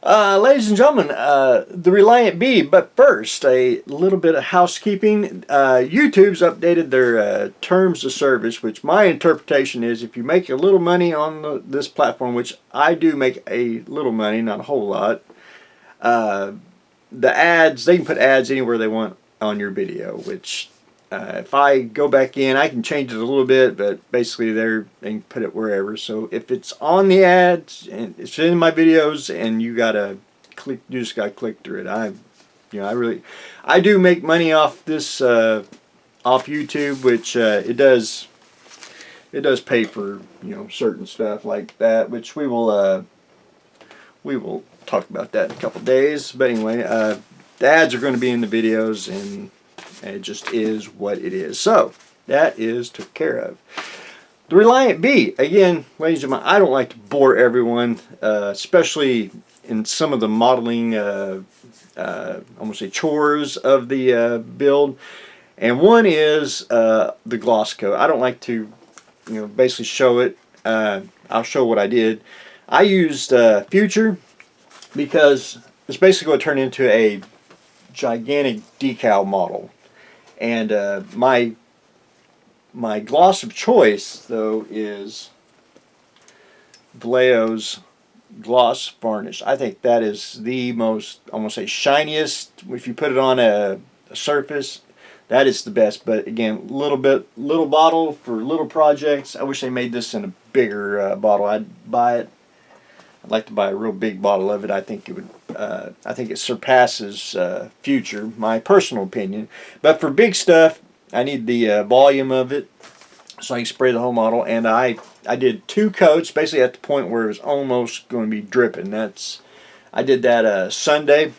Ladies and gentlemen, the Reliant B, but first, a little bit of housekeeping. YouTube's updated their terms of service, which my interpretation is if you make a little money on this platform, which I do make a little money, not a whole lot, the ads, they can put ads anywhere they want on your video, which if I go back in, I can change it a little bit, but basically they can put it wherever. So if it's on the ads and it's in my videos, and you just gotta click through it. I do make money off this off YouTube, which it does pay for certain stuff like that, which we will talk about that in a couple days. But anyway, the ads are going to be in the videos, and it just is what it is. So that is took care of. The Reliant B, again, ladies and gentlemen, I don't like to bore everyone, especially in some of the modeling, I'm going to say chores of the build. And one is the gloss coat. I don't like to, basically show it. I'll show what I did. I used Future because it's basically going to turn into a gigantic decal model. And my gloss of choice, though, is Vallejo's Gloss Varnish. I think that is the most, I'm going to say, shiniest. If you put it on a surface, that is the best. But again, little bottle for little projects. I wish they made this in a bigger bottle. I'd buy it. I'd like to buy a real big bottle of it. I think it would. I think it surpasses Future, my personal opinion. But for big stuff, I need the volume of it, so I can spray the whole model. And I did 2 coats, basically at the point where it was almost going to be dripping. I did that Sunday,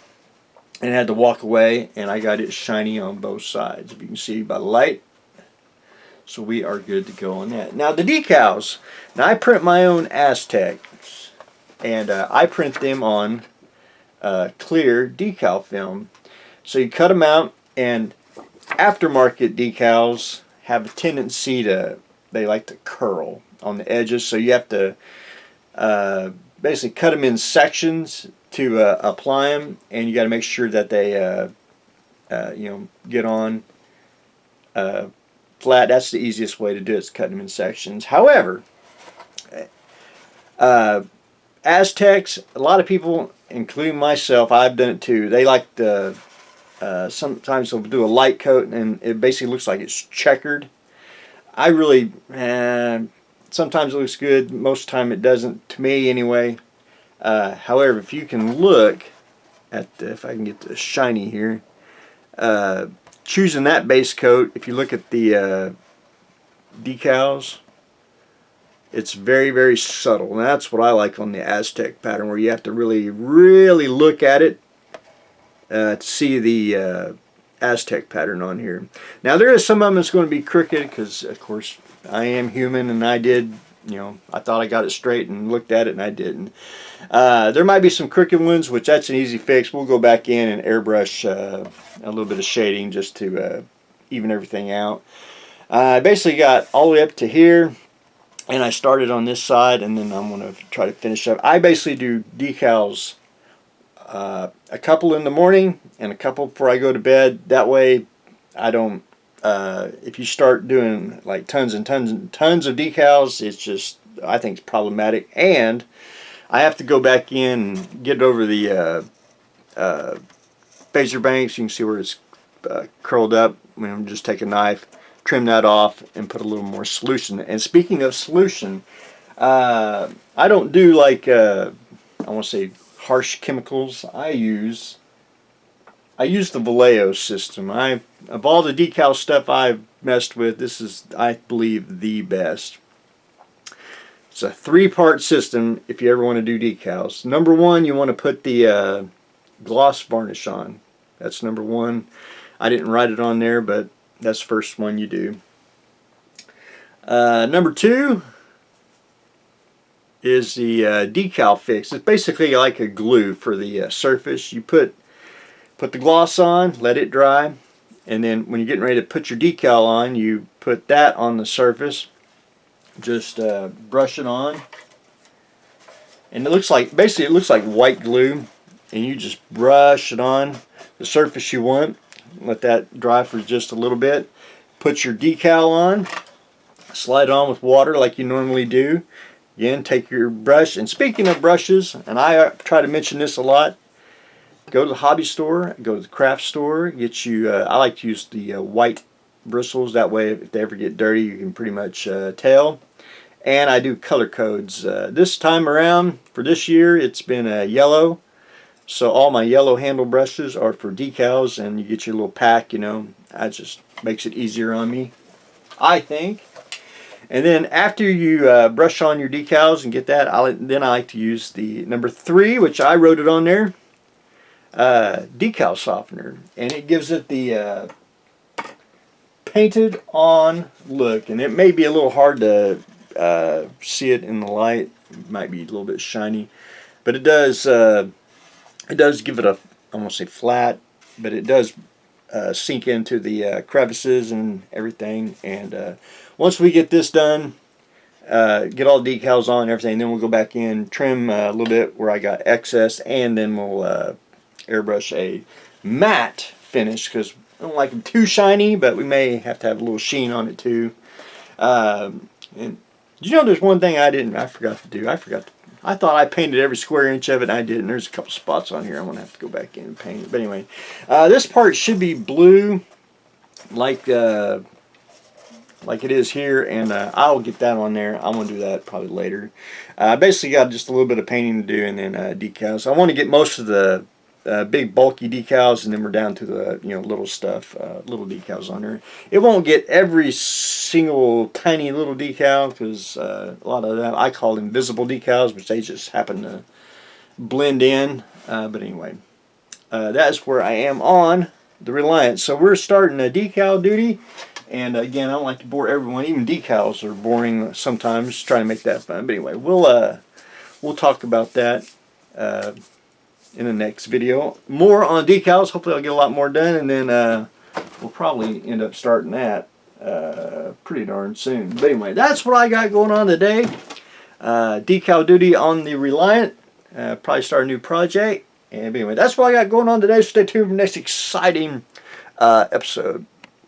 and had to walk away, and I got it shiny on both sides, if you can see by the light. So we are good to go on that. Now the decals. Now I print my own Aztec. And I print them on clear decal film. So you cut them out, and aftermarket decals have a tendency they like to curl on the edges. So you have to basically cut them in sections to apply them, and you got to make sure that they get on flat. That's the easiest way to do it, is cut them in sections. However, Aztecs, a lot of people, including myself, I've done it too. They like to, sometimes they'll do a light coat and it basically looks like it's checkered. I really, sometimes it looks good, most of the time it doesn't, to me anyway. However, if you can look at, if I can get the shiny here, choosing that base coat, if you look at the decals, it's very, very subtle, and that's what I like on the Aztec pattern, where you have to really, really look at it to see the Aztec pattern on here. Now there is some of them that's going to be crooked, because of course I am human, and I did, I thought I got it straight and looked at it, and I didn't. There might be some crooked ones, which that's an easy fix. We'll go back in and airbrush a little bit of shading just to even everything out. I basically got all the way up to here. And I started on this side, and then I'm going to try to finish up. I basically do decals a couple in the morning and a couple before I go to bed. That way I don't, if you start doing like tons and tons and tons of decals, it's just, I think it's problematic. And I have to go back in and get over the phaser banks. You can see where it's curled up. I'm just take a knife, trim that off, and put a little more solution. And speaking of solution, I don't do like I want to say harsh chemicals. I use the Vallejo system. Of all the decal stuff I've messed with, this is, I believe, the best. It's a 3-part system if you ever want to do decals. Number 1, you want to put the gloss varnish on. That's number 1. I didn't write it on there, but that's the first one you do. Number 2 is the Decal Fix. It's basically like a glue for the surface. You put the gloss on, let it dry, and then when you're getting ready to put your decal on, you put that on the surface. Just brush it on, and it looks like, basically it looks like white glue. and you just brush it on the surface you want. Let that dry for just a little bit. Put your decal on, slide it on with water like you normally do. Again, take your brush, and speaking of brushes, and I try to mention this a lot, go to the hobby store, go to the craft store, get you, I like to use the white bristles, that way if they ever get dirty you can pretty much tell. And I do color codes. This time around, for this year, it's been yellow. So all my yellow handle brushes are for decals, and you get your little pack, you know. That just makes it easier on me, I think. And then after you brush on your decals and get that, I like to use the number 3, which I wrote it on there, Decal Softener. And it gives it the painted on look. And it may be a little hard to see it in the light. It might be a little bit shiny. But it does give it a, I won't say flat, but it does sink into the crevices and everything. And once we get this done, get all the decals on and everything, then we'll go back in, trim a little bit where I got excess, and then we'll airbrush a matte finish, because I don't like them too shiny, but we may have to have a little sheen on it too. And you know, there's one thing I forgot to do. I thought I painted every square inch of it, and I didn't. There's a couple spots on here I'm going to have to go back in and paint it. But anyway, this part should be blue like it is here, and I'll get that on there. I'm going to do that probably later. I basically got just a little bit of painting to do, and then decals. I want to get most of the big bulky decals, and then we're down to the little stuff, little decals on there. It won't get every single tiny little decal, because a lot of them I call invisible decals, which they just happen to blend in. But anyway, that's where I am on the Reliant. So we're starting a decal duty, and again, I don't like to bore everyone. Even decals are boring sometimes. Trying to make that fun. But anyway, we'll talk about that in the next video. More on decals. Hopefully I'll get a lot more done, and then we'll probably end up starting that pretty darn soon. But anyway, that's what I got going on today. Decal duty on the Reliant. Probably start a new project. And anyway, that's what I got going on today. So stay tuned for the next exciting episode.